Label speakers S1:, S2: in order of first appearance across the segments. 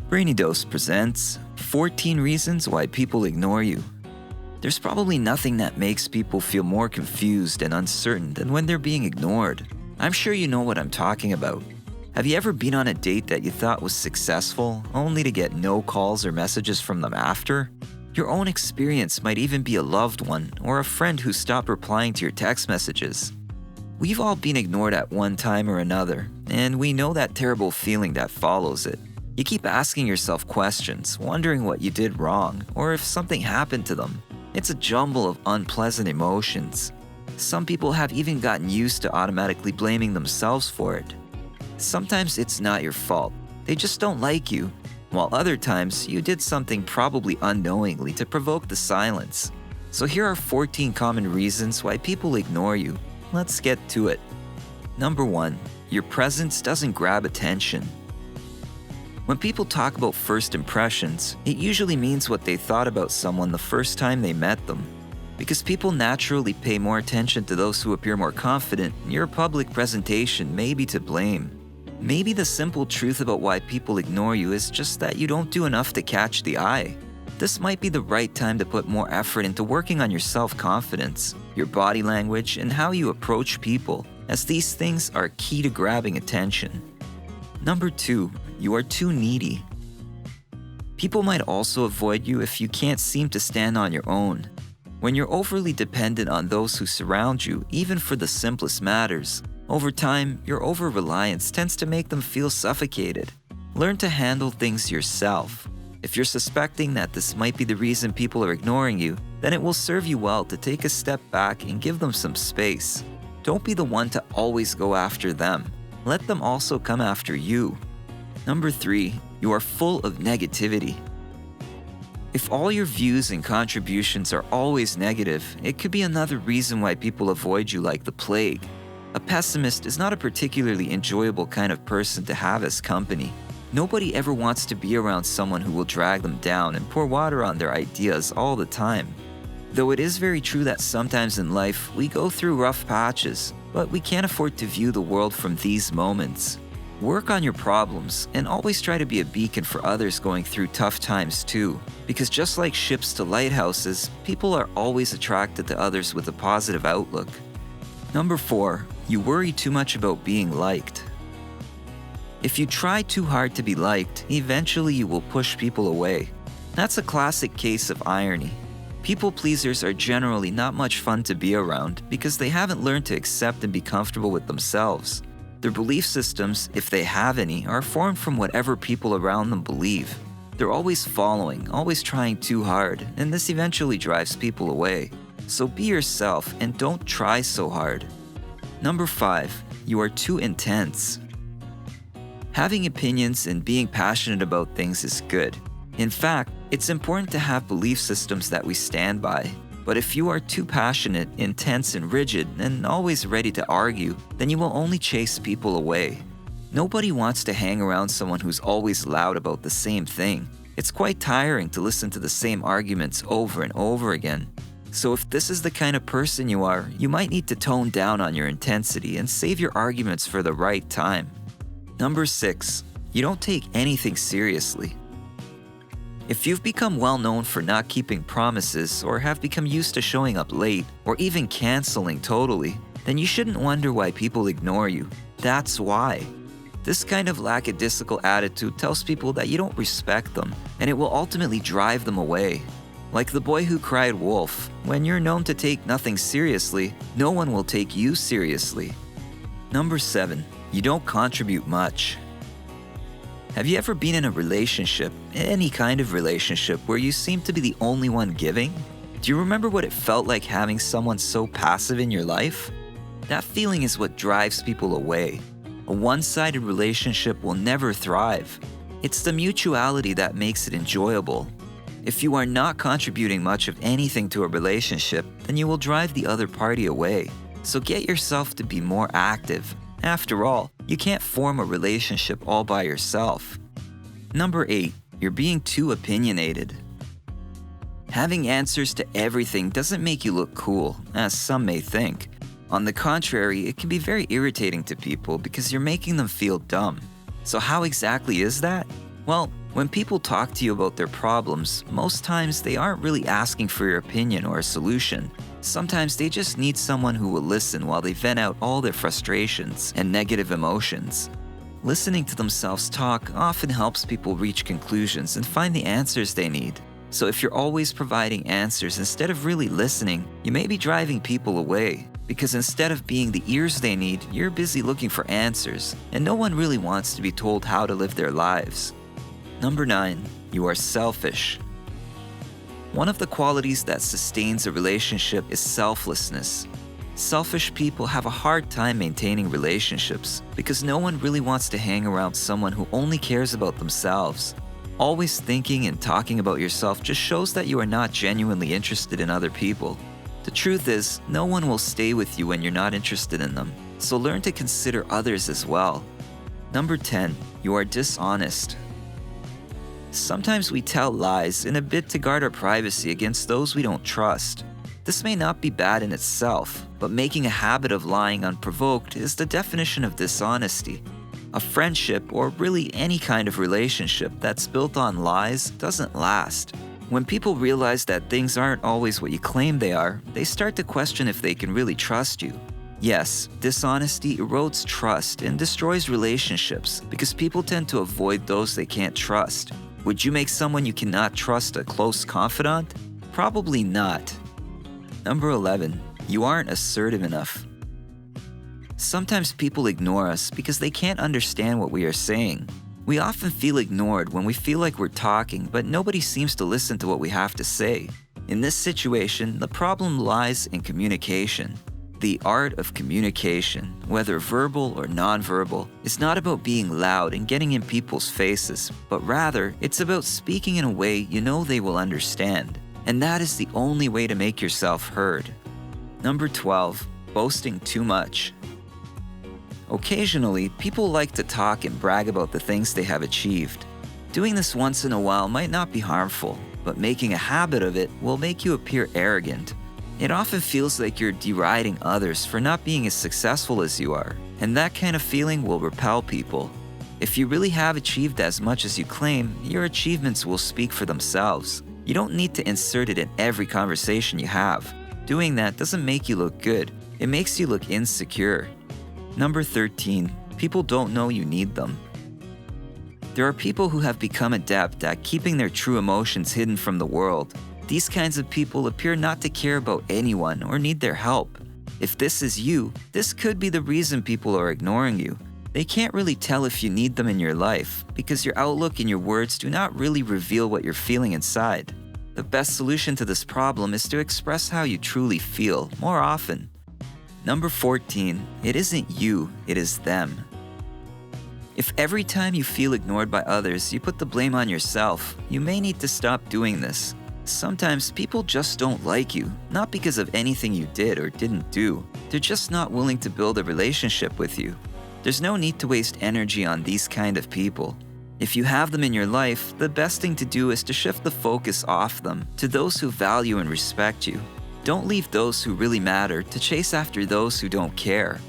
S1: Brainy Dose presents 14 Reasons Why People Ignore You. There's probably nothing that makes people feel more confused and uncertain than when they're being ignored. I'm sure you know what I'm talking about. Have you ever been on a date that you thought was successful, only to get no calls or messages from them after? Your own experience might even be a loved one or a friend who stopped replying to your text messages. We've all been ignored at one time or another, and we know that terrible feeling that follows it. You keep asking yourself questions, wondering what you did wrong, or if something happened to them. It's a jumble of unpleasant emotions. Some people have even gotten used to automatically blaming themselves for it. Sometimes it's not your fault. They just don't like you. While other times, you did something probably unknowingly to provoke the silence. So here are 14 common reasons why people ignore you. Let's get to it. Number 1. Your presence doesn't grab attention. When people talk about first impressions, it usually means what they thought about someone the first time they met them. Because people naturally pay more attention to those who appear more confident, your public presentation may be to blame. Maybe the simple truth about why people ignore you is just that you don't do enough to catch the eye. This might be the right time to put more effort into working on your self-confidence, your body language, and how you approach people, as these things are key to grabbing attention. Number 2. You are too needy. People might also avoid you if you can't seem to stand on your own. When you're overly dependent on those who surround you, even for the simplest matters, over time, your over-reliance tends to make them feel suffocated. Learn to handle things yourself. If you're suspecting that this might be the reason people are ignoring you, then it will serve you well to take a step back and give them some space. Don't be the one to always go after them. Let them also come after you. Number 3. You are full of negativity. If all your views and contributions are always negative, it could be another reason why people avoid you like the plague. A pessimist is not a particularly enjoyable kind of person to have as company. Nobody ever wants to be around someone who will drag them down and pour water on their ideas all the time. Though it is very true that sometimes in life we go through rough patches, but we can't afford to view the world from these moments. Work on your problems and always try to be a beacon for others going through tough times too, because just like ships to lighthouses, people are always attracted to others with a positive outlook. Number 4. You worry too much about being liked. If you try too hard to be liked, eventually you will push people away. That's a classic case of irony. People pleasers are generally not much fun to be around because they haven't learned to accept and be comfortable with themselves. Their belief systems, if they have any, are formed from whatever people around them believe. They're always following, always trying too hard, and this eventually drives people away. So be yourself and don't try so hard. Number 5. You are too intense. Having opinions and being passionate about things is good. In fact, it's important to have belief systems that we stand by. But if you are too passionate, intense, and rigid, and always ready to argue, then you will only chase people away. Nobody wants to hang around someone who's always loud about the same thing. It's quite tiring to listen to the same arguments over and over again. So if this is the kind of person you are, you might need to tone down on your intensity and save your arguments for the right time. Number 6. You don't take anything seriously. If you've become well known for not keeping promises or have become used to showing up late or even canceling totally, then you shouldn't wonder why people ignore you. That's why. This kind of lackadaisical attitude tells people that you don't respect them, and it will ultimately drive them away. Like the boy who cried wolf, when you're known to take nothing seriously, no one will take you seriously. Number 7. You don't contribute much. Have you ever been in a relationship, any kind of relationship, where you seem to be the only one giving? Do you remember what it felt like having someone so passive in your life? That feeling is what drives people away. A one-sided relationship will never thrive. It's the mutuality that makes it enjoyable. If you are not contributing much of anything to a relationship, then you will drive the other party away. So get yourself to be more active. After all, you can't form a relationship all by yourself. Number 8. You're being too opinionated. Having answers to everything doesn't make you look cool, as some may think. On the contrary, it can be very irritating to people because you're making them feel dumb. So how exactly is that? Well, When people talk to you about their problems, most times they aren't really asking for your opinion or a solution. Sometimes they just need someone who will listen while they vent out all their frustrations and negative emotions. Listening to themselves talk often helps people reach conclusions and find the answers they need. So if you're always providing answers instead of really listening, you may be driving people away. Because instead of being the ears they need, you're busy looking for answers, and no one really wants to be told how to live their lives. Number 9, you are selfish. One of the qualities that sustains a relationship is selflessness. Selfish people have a hard time maintaining relationships because no one really wants to hang around someone who only cares about themselves. Always thinking and talking about yourself just shows that you are not genuinely interested in other people. The truth is, no one will stay with you when you're not interested in them, so learn to consider others as well. Number 10, you are dishonest. Sometimes we tell lies in a bid to guard our privacy against those we don't trust. This may not be bad in itself, but making a habit of lying unprovoked is the definition of dishonesty. A friendship, or really any kind of relationship that's built on lies, doesn't last. When people realize that things aren't always what you claim they are, they start to question if they can really trust you. Yes, dishonesty erodes trust and destroys relationships because people tend to avoid those they can't trust. Would you make someone you cannot trust a close confidant? Probably not. Number 11, you aren't assertive enough. Sometimes people ignore us because they can't understand what we are saying. We often feel ignored when we feel like we're talking, but nobody seems to listen to what we have to say. In this situation, the problem lies in communication. The art of communication, whether verbal or nonverbal, is not about being loud and getting in people's faces, but rather, it's about speaking in a way you know they will understand. And that is the only way to make yourself heard. Number 12, boasting too much. Occasionally, people like to talk and brag about the things they have achieved. Doing this once in a while might not be harmful, but making a habit of it will make you appear arrogant. It often feels like you're deriding others for not being as successful as you are, and that kind of feeling will repel people. If you really have achieved as much as you claim, your achievements will speak for themselves. You don't need to insert it in every conversation you have. Doing that doesn't make you look good, it makes you look insecure. Number 13, people don't know you need them. There are people who have become adept at keeping their true emotions hidden from the world. These kinds of people appear not to care about anyone or need their help. If this is you, this could be the reason people are ignoring you. They can't really tell if you need them in your life because your outlook and your words do not really reveal what you're feeling inside. The best solution to this problem is to express how you truly feel more often. Number 14, it isn't you, it is them. If every time you feel ignored by others, you put the blame on yourself, you may need to stop doing this. Sometimes people just don't like you, not because of anything you did or didn't do. They're just not willing to build a relationship with you. There's no need to waste energy on these kind of people. If you have them in your life, the best thing to do is to shift the focus off them to those who value and respect you. Don't leave those who really matter to chase after those who don't care.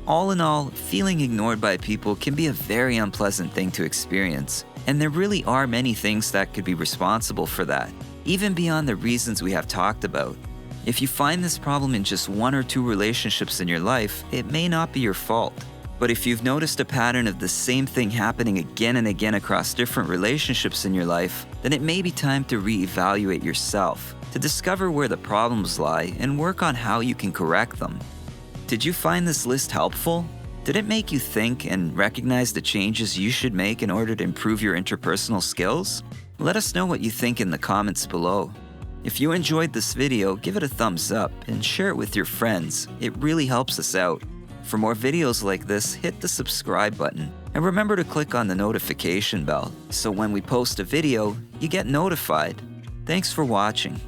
S1: All in all, feeling ignored by people can be a very unpleasant thing to experience, and there really are many things that could be responsible for that, even beyond the reasons we have talked about. If you find this problem in just 1 or 2 relationships in your life, it may not be your fault. But if you've noticed a pattern of the same thing happening again and again across different relationships in your life, then it may be time to reevaluate yourself, to discover where the problems lie and work on how you can correct them. Did you find this list helpful? Did it make you think and recognize the changes you should make in order to improve your interpersonal skills? Let us know what you think in the comments below. If you enjoyed this video, give it a thumbs up and share it with your friends. It really helps us out. For more videos like this, hit the subscribe button and remember to click on the notification bell so when we post a video, you get notified. Thanks for watching.